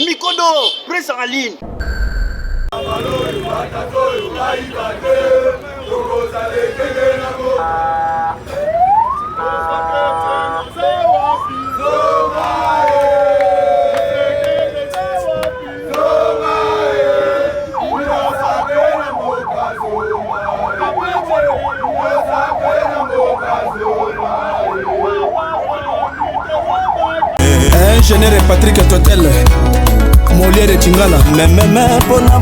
Mikodo, presse en ligne. Ingénieur Patrick Totel, Molière de Tingala, même Pona.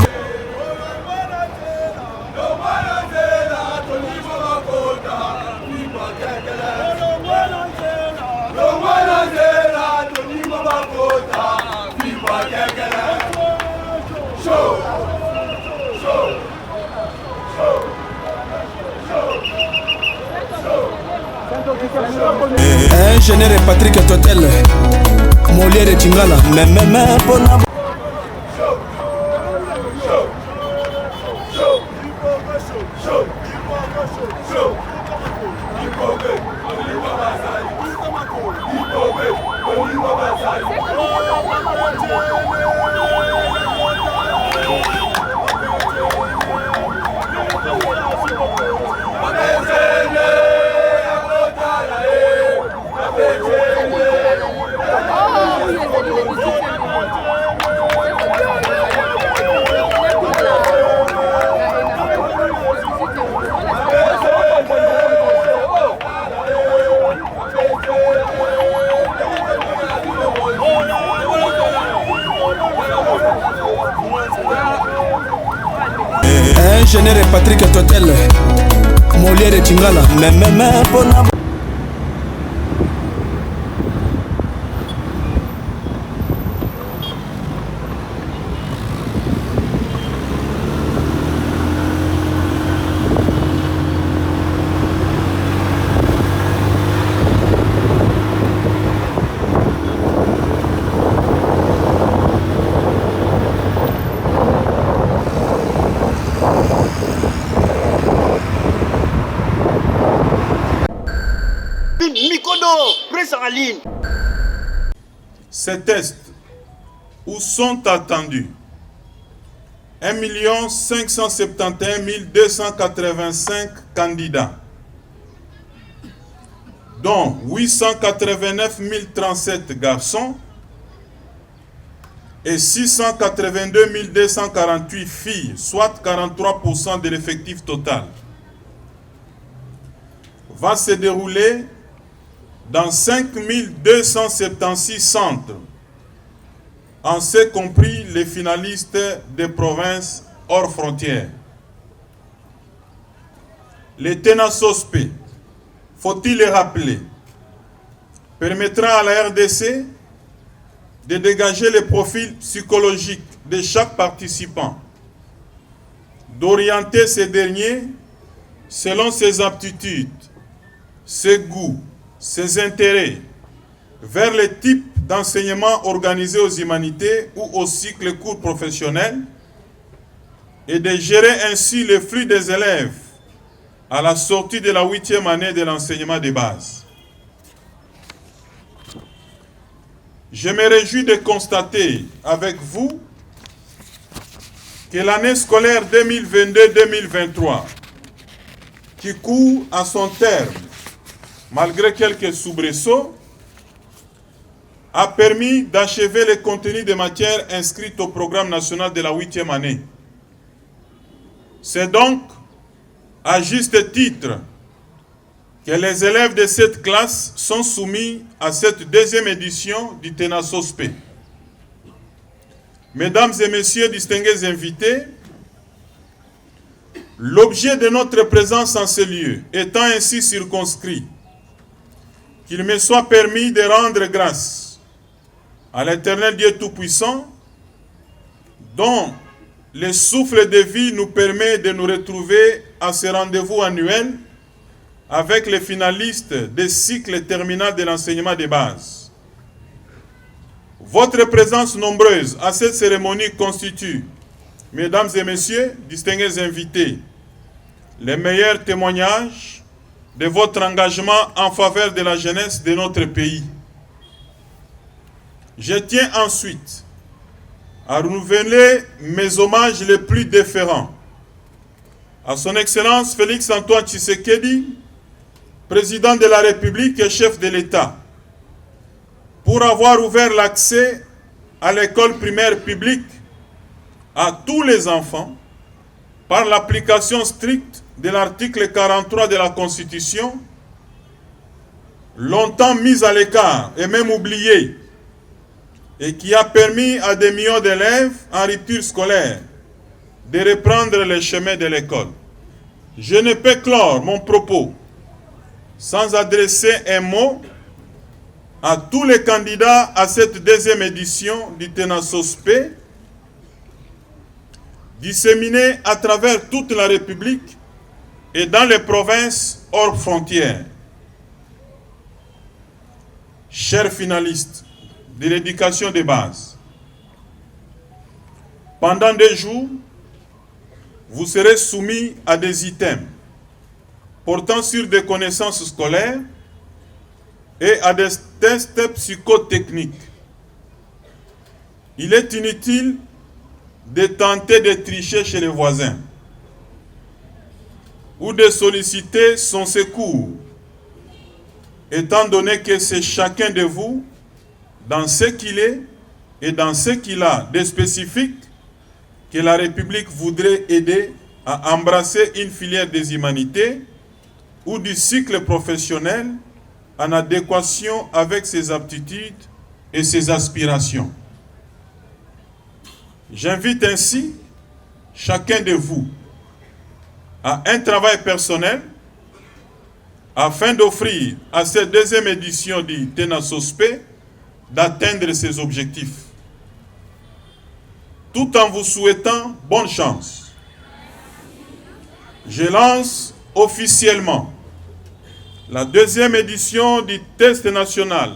Ingénieur Patrick Totel, Molière de Tingala, même Pona. Ingénieur Patrick Totel, Molière de Tingala, même Pona. Mikodo, presse en ligne. Ces tests où sont attendus 1 571 285 candidats, dont 889 037 garçons et 682 248 filles, soit 43% de l'effectif total, va se dérouler dans 5 276 centres, en ce compris les finalistes des provinces hors frontières. Les TENASOSP, faut-il le rappeler, permettra à la RDC de dégager le profil psychologique de chaque participant, d'orienter ces derniers selon ses aptitudes, ses goûts, ses intérêts, vers le type d'enseignement organisé aux humanités ou au cycle court professionnel, et de gérer ainsi le flux des élèves à la sortie de la 8e année de l'enseignement de base. Je me réjouis de constater avec vous que l'année scolaire 2022-2023, qui court à son terme, malgré quelques soubresauts, a permis d'achever le contenu des matières inscrites au programme national de la 8e année. C'est donc, à juste titre, que les élèves de cette classe sont soumis à cette deuxième édition du TENASOSP. Mesdames et messieurs distingués invités, l'objet de notre présence en ce lieu étant ainsi circonscrit, qu'il me soit permis de rendre grâce à l'Éternel Dieu Tout-Puissant, dont le souffle de vie nous permet de nous retrouver à ce rendez-vous annuel avec les finalistes des cycles terminaux de l'enseignement de base. Votre présence nombreuse à cette cérémonie constitue, mesdames et messieurs, distingués invités, les meilleurs témoignages de votre engagement en faveur de la jeunesse de notre pays. Je tiens ensuite à renouveler mes hommages les plus déférents à son Excellence Félix-Antoine Tshisekedi, président de la République et chef de l'État, pour avoir ouvert l'accès à l'école primaire publique à tous les enfants par l'application stricte de l'article 43 de la Constitution, longtemps mis à l'écart et même oublié, et qui a permis à des millions d'élèves en rupture scolaire de reprendre les chemins de l'école. Je ne peux clore mon propos sans adresser un mot à tous les candidats à cette deuxième édition du TENA-SOSPE, disséminés à travers toute la République et dans les provinces hors frontières. Chers finalistes de l'éducation de base, pendant 2 jours, vous serez soumis à des items portant sur des connaissances scolaires et à des tests psychotechniques. Il est inutile de tenter de tricher chez les voisins ou de solliciter son secours, étant donné que c'est chacun de vous, dans ce qu'il est et dans ce qu'il a de spécifique, que la République voudrait aider à embrasser une filière des humanités ou du cycle professionnel en adéquation avec ses aptitudes et ses aspirations. J'invite ainsi chacun de vous à un travail personnel afin d'offrir à cette deuxième édition du TENA-SOSPE d'atteindre ses objectifs, tout en vous souhaitant bonne chance. Je lance officiellement la deuxième édition du test national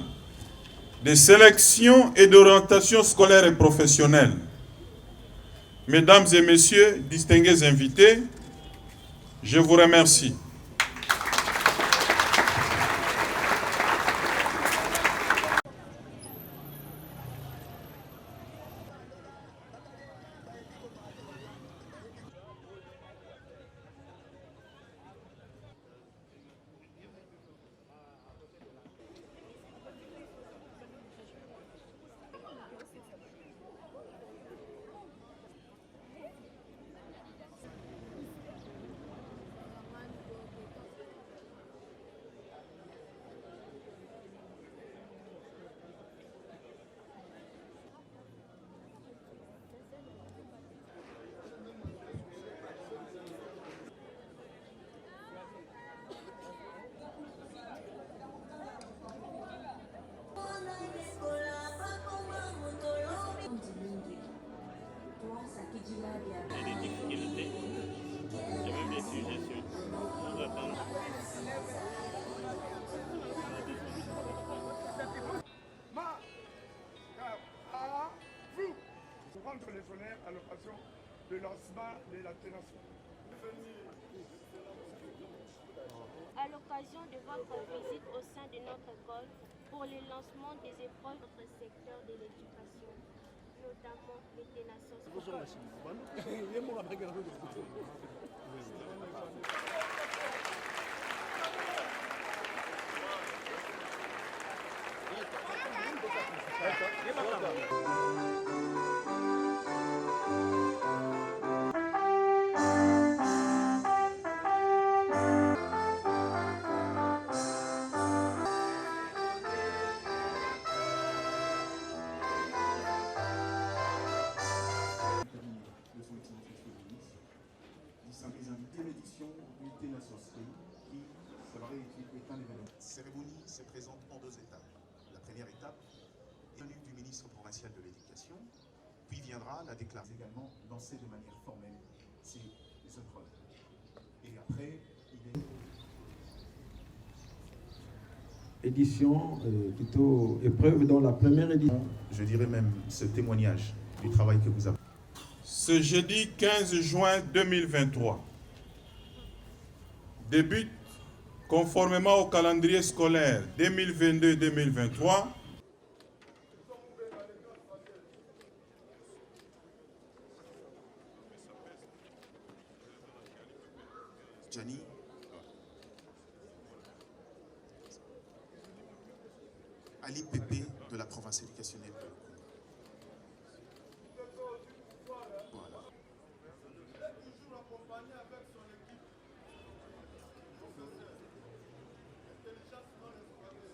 de sélection et d'orientation scolaire et professionnelle. Mesdames et messieurs, distingués invités, je vous remercie. Prendre les honneurs à l'occasion du lancement de la TENA. À l'occasion de votre visite au sein de notre école pour le lancement des épreuves dans notre secteur de l'éducation, notamment les TENA-SOSPE. Cérémonie se présente en 2 étapes. La première étape est venue du ministre provincial de l'Éducation, puis vient viendra la déclarer également lancer de manière formelle ces épreuves. Et après, édition, plutôt épreuve dans la première édition. je dirais même ce témoignage du travail que vous avez. Ce jeudi 15 juin 2023 débute, conformément au calendrier scolaire 2022-2023, Gianni, Ali Pépé de la province éducationnelle de Congo. Voilà.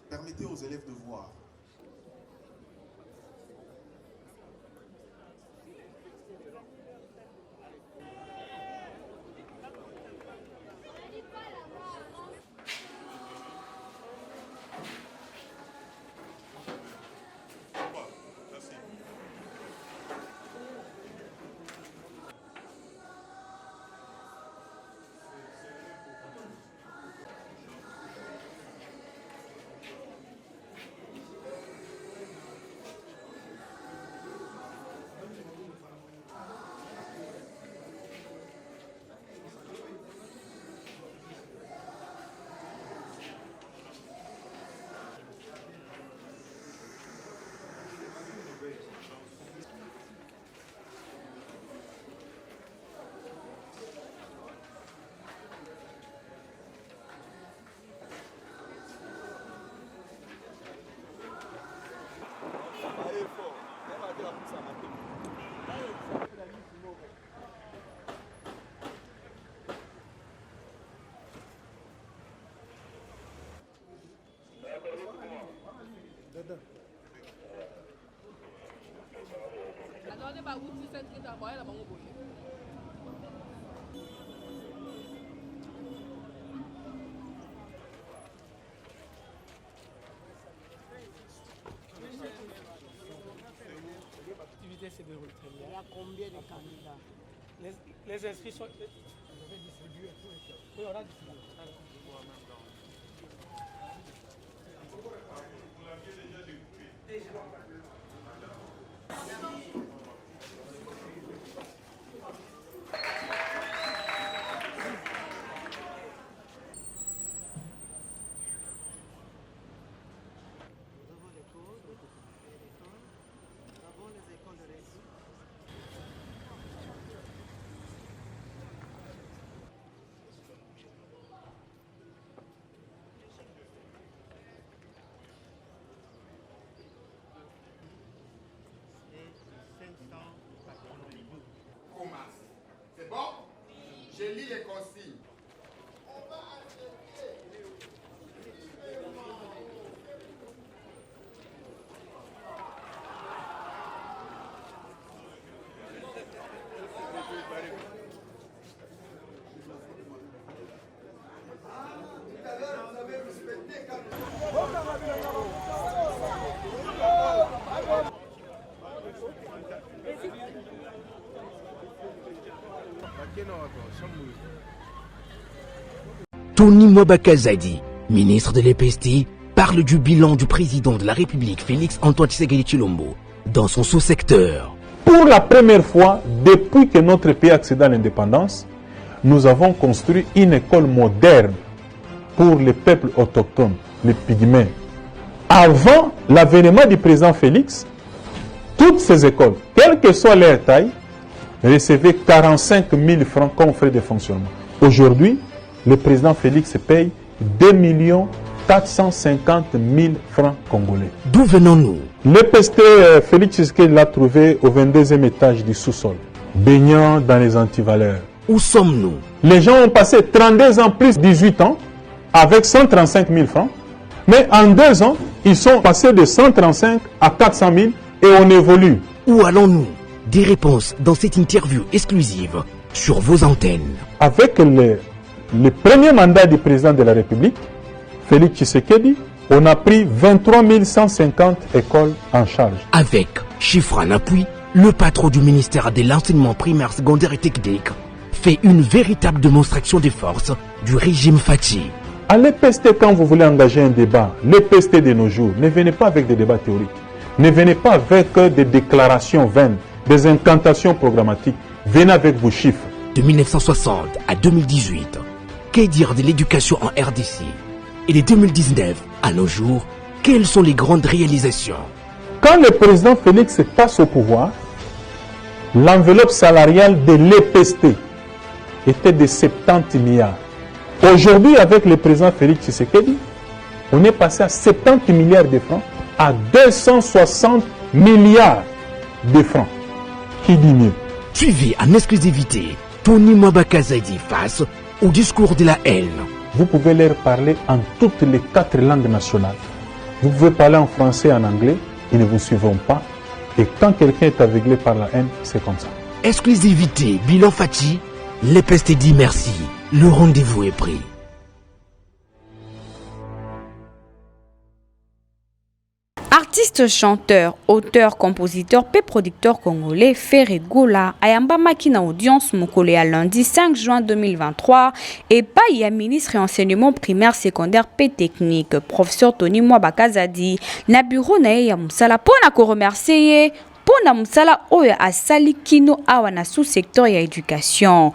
Permettez aux élèves de voir. L'activité se déroule très bien. Il y a combien de candidats? Les inscriptions. Je vais distribuer. Oui, on a distribué. C'est bon? Je lis les consignes. Tony Mwabaka-Zadi, ministre de l'EPST, parle du bilan du président de la République Félix Antoine Tshisekedi Tshilombo dans son sous-secteur. Pour la première fois, depuis que notre pays accède à l'indépendance, nous avons construit une école moderne pour les peuples autochtones, les pygmées. Avant l'avènement du président Félix, toutes ces écoles, quelle que soit leur taille, recevaient 45 000 francs comme frais de fonctionnement. Aujourd'hui, le président Félix paye 2 450 000 francs congolais. D'où venons-nous? L'EPST Félix Tshisekedi l'a trouvé au 22e étage du sous-sol, baignant dans les antivaleurs. Où sommes-nous? Les gens ont passé 32 ans plus 18 ans avec 135 000 francs, mais en 2 ans, ils sont passés de 135 à 400 000 et on évolue. Où allons-nous? Des réponses dans cette interview exclusive sur vos antennes. Avec le premier mandat du président de la République, Félix Tshisekedi, on a pris 23 150 écoles en charge. Avec chiffres en appui, le patron du ministère de l'enseignement primaire, secondaire et technique, fait une véritable démonstration des forces du régime Fachi. À l'EPST, quand vous voulez engager un débat, l'EPST de nos jours, ne venez pas avec des débats théoriques. Ne venez pas avec des déclarations vaines, des incantations programmatiques. Venez avec vos chiffres. De 1960 à 2018, que dire de l'éducation en RDC? Et de 2019 à nos jours, quelles sont les grandes réalisations? Quand le président Félix passe au pouvoir, l'enveloppe salariale de l'EPST était de 70 milliards. Aujourd'hui, avec le président Félix Tshisekedi, on est passé à 70 milliards de francs à 260 milliards de francs. Qui dit mieux? Suivez en exclusivité Tony Mwabakazadi face au discours de la haine. Vous pouvez leur parler en toutes les 4 langues nationales. Vous pouvez parler en français et en anglais, ils ne vous suivront pas. Et quand quelqu'un est aveuglé par la haine, c'est comme ça. Exclusivité Bilan Fachi, l'EPST dit merci. Le rendez-vous est pris. Artiste, chanteur, auteur, compositeur, producteur congolais Ferré Gola ayamba makina audience mokole à lundi 5 juin 2023 et pas y a ministre et enseignement primaire, secondaire, technique, professeur Tony Mwabakazadi na bureau na ya musala pona ko remercier pona musala oyo asali kino awa na sous-secteur ya éducation.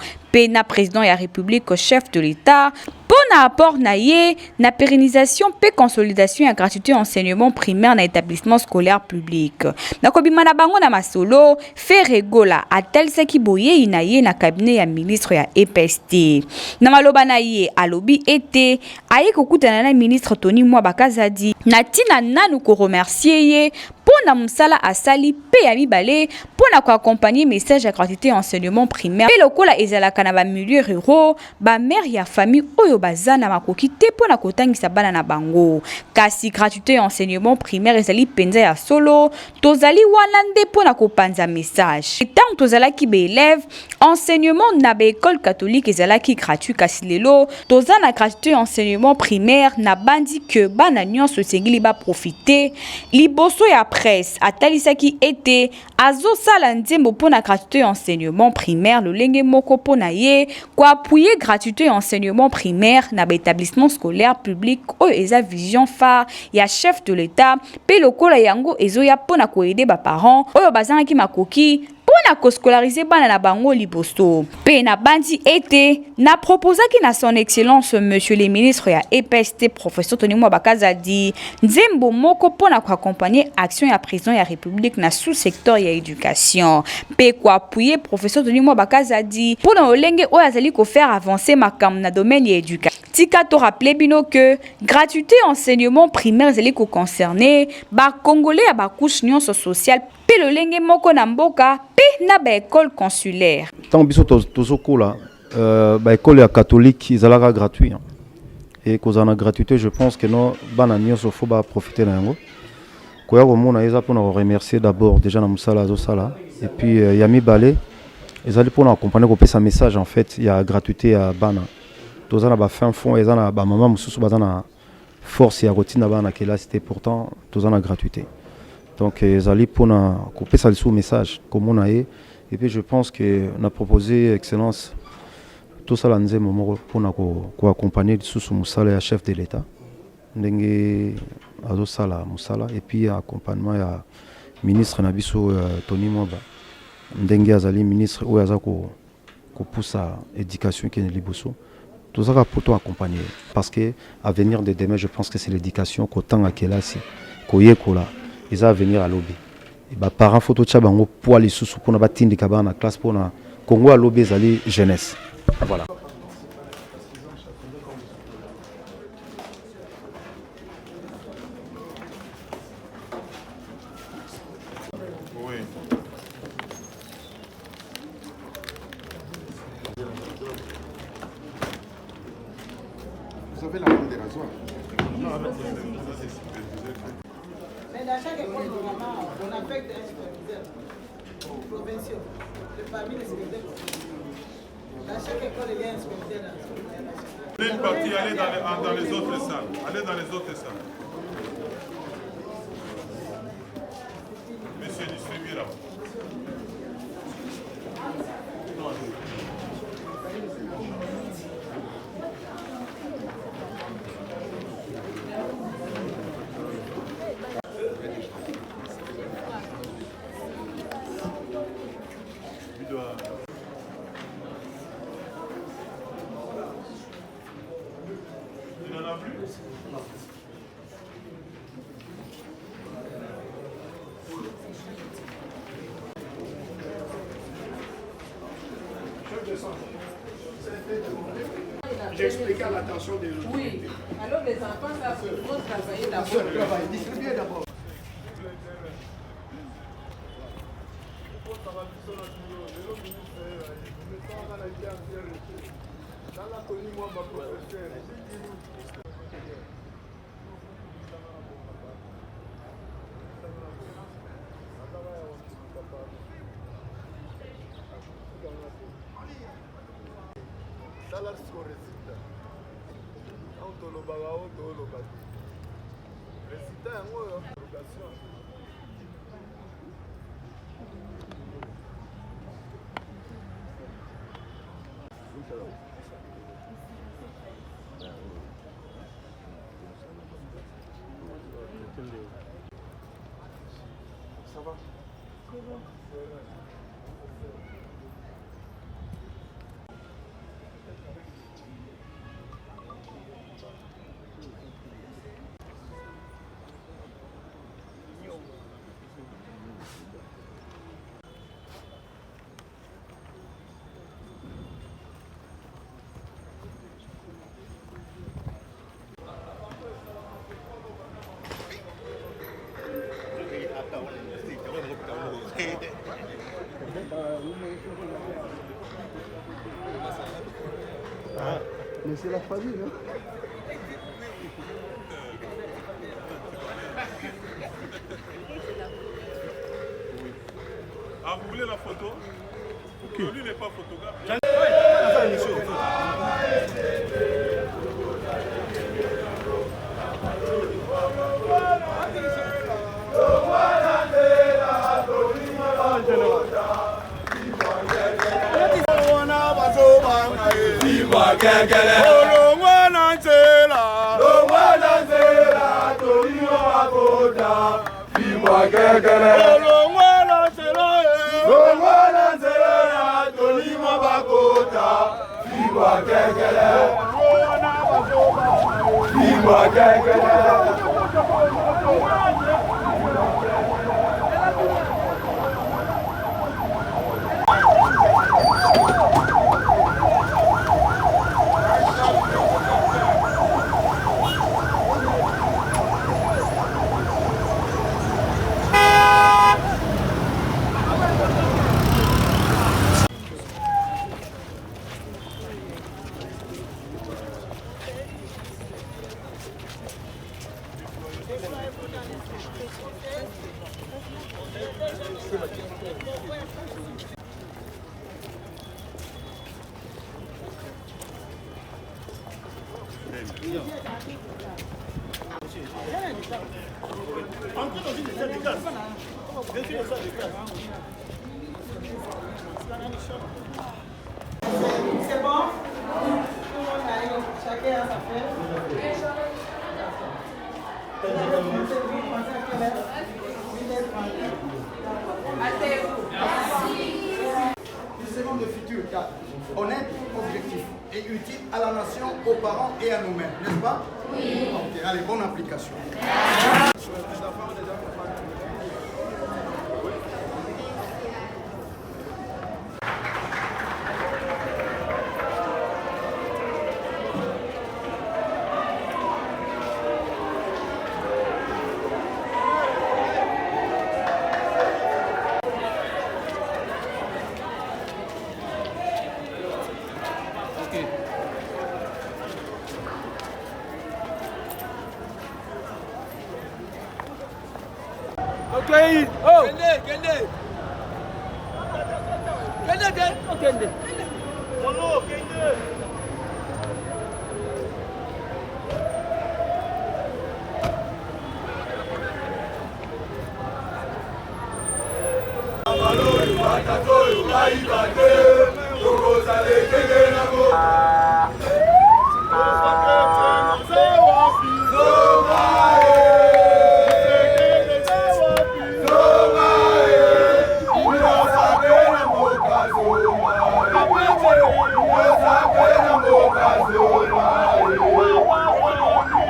Na président de la République, chef de l'État, pour apport na pérennisation et consolidation et gratuité enseignement primaire dans l'établissement scolaire public. Na kobimana bango na masolo, Ferré Gola a tel ce qui boye inaye na cabinet ya ministre ya EPST. Na maloba na ye alobi été aye kokutana na ministre Tony Mwabakazadi na tina nanu ko remercier ye pona musala asali pe ya mibale pona ko accompagner message à gratuité enseignement primaire pe lokola ezalaka na ba milieu ruraux ba mère ya famille oyo bazana makoki te pona kotangisa bana na bango kasi gratuité enseignement primaire ezali penza ya solo tozali wana nde pona kopanza message tant tozalaki be élève enseignement na ba école catholique ezalaki gratuit kasi lelo tozana gratuité enseignement primaire na bandi que bana nyonso sengili ba profiter liboso ya presse atalisaki été azo sala nzembo pona gratuité enseignement primaire le lenge moko pona ye kwa appuyer gratuité enseignement primaire na établissement scolaire public oyo eza vision phare ya chef de l'État pe lokola yango ezoya pona ko aider ba parents oyo bazanaki makoki pona ko scolariser bana na bango liboso pe na bandi été na proposaki na son excellence monsieur le ministre ya EPST professeur Tony Mwabakazadi nzembo moko pona ko accompagner action ya président ya République na sous-secteur ya éducation pe ko appuyer professeur Tony Mwabakazadi pona olenge oyo azali ko faire avancer makam na domaine ya éducation. Tika to rappeler bino que gratuité enseignement primaire ezali ko concerner ba congolais ya ba couche nyonso sociale pe le lenge moko na mboka pe na ba école consulaire. Tant biso tozokola ba école ya catholique ezalaka gratuit et kozana gratuité je pense que non bana nyonso faut ba profiter na yango. Koya komona eza pona remercier d'abord déjà na musala azosala et puis Yami Balé ezali pona accompagner ko pesa message en fait il y a gratuité ya bana tozana ba fin fond ezana ba maman mususu bazana force ya routine bana kela c'était pourtant tozana gratuité. Donc ezali pona ko pesa le sous message comme on a et puis je pense que on a proposé excellence tout ça lanze momo pona ko accompagner sous musala ya chef de l'État ndenge azo sala musala et puis accompagnement ya ministre na biso Tony Mwaba ndenge azali ministre ou aza ko poussa éducation qui est liboso tout ça pour toi accompagner parce que avenir de demain je pense que c'est l'éducation qu'autant à kelasi koyekola ils à venir à lobby et ba parents photo tchabango pour les sous pour na batindi kabana classe pour na Congo à lobby zali jeunesse voilà. Vous avez la main des rasoirs. Mais dans chaque école, normalement, on affecte un superviseur provincial. Parmi les superviseurs provinciaux. Dans chaque école, il y a un superviseur national. Une partie, allez dans les autres salles. Allez dans les autres salles. Monsieur, distribuez là-bas. J'ai expliqué à l'attention des autres. Oui. Alors les enfants, ça faut travailler d'abord. Distribuer d'abord. Ça va? Mais c'est la famille, hein. Ah, vous voulez la photo? Lui n'est pas photographe. C'est bon? Tout le monde arrive, chacun a sa fête. Nous serons de futurs cadres, honnêtes, objectifs et utiles à la nation, aux parents et à nous-mêmes, n'est-ce pas? Oui. Ok, allez, bonne application. Okay. Oh. Kende. Kolo, Kende. Thank you.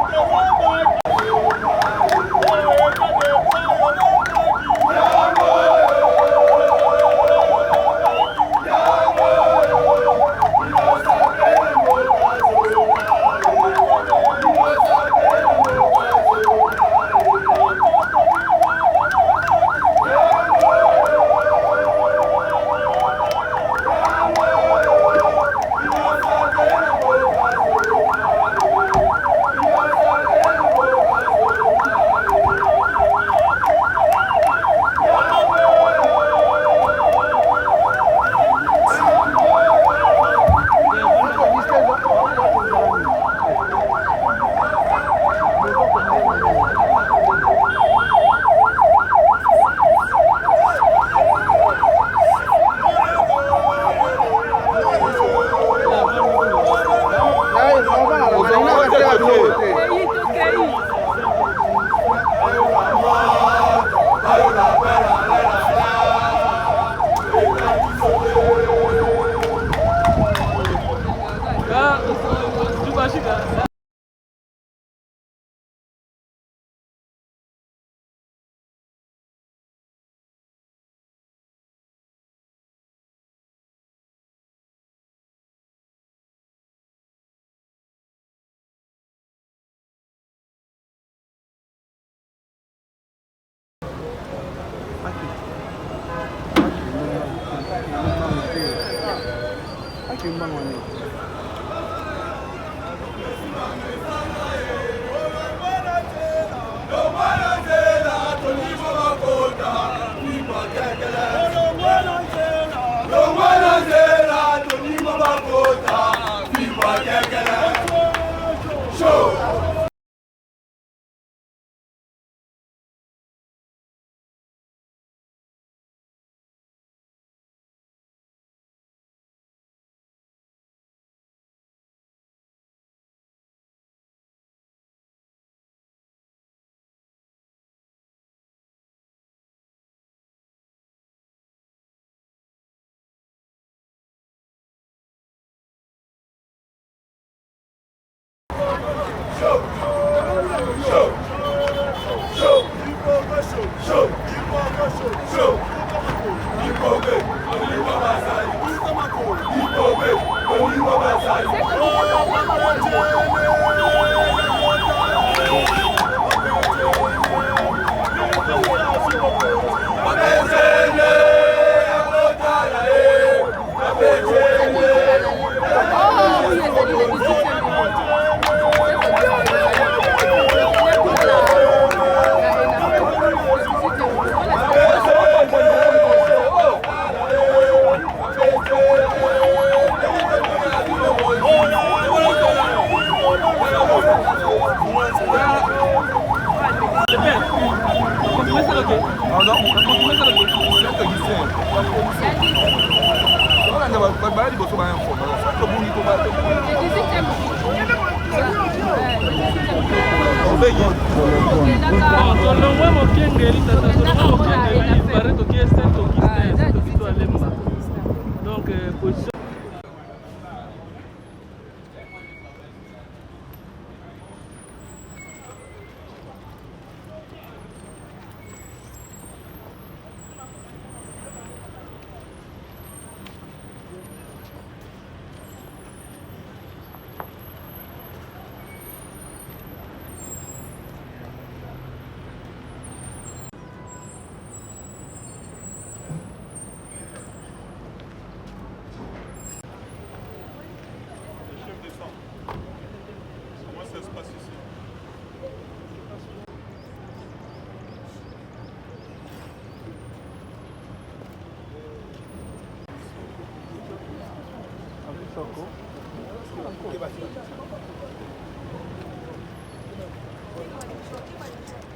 Donc, position.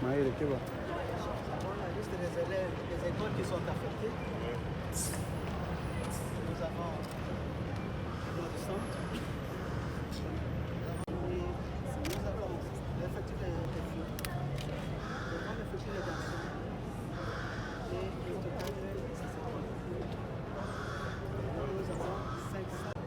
La liste des élèves, des écoles qui sont affectées. Nous avons notre centre. Nous avons l'effectif des filles. Nous avons l'effectif des garçons. Et le total de ces écoles. Nous avons 500.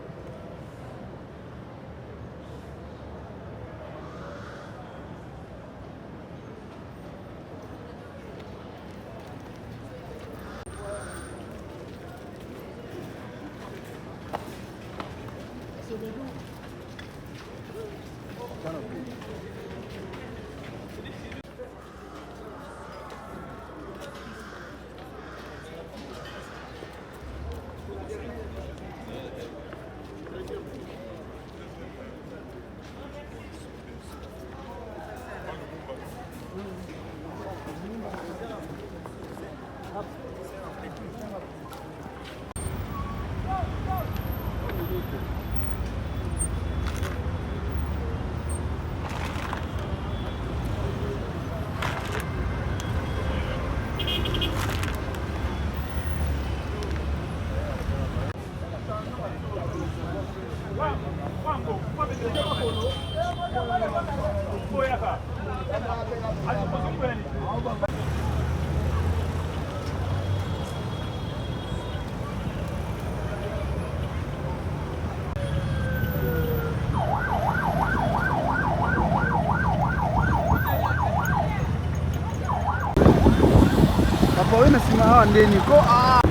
ndeni ko Ah.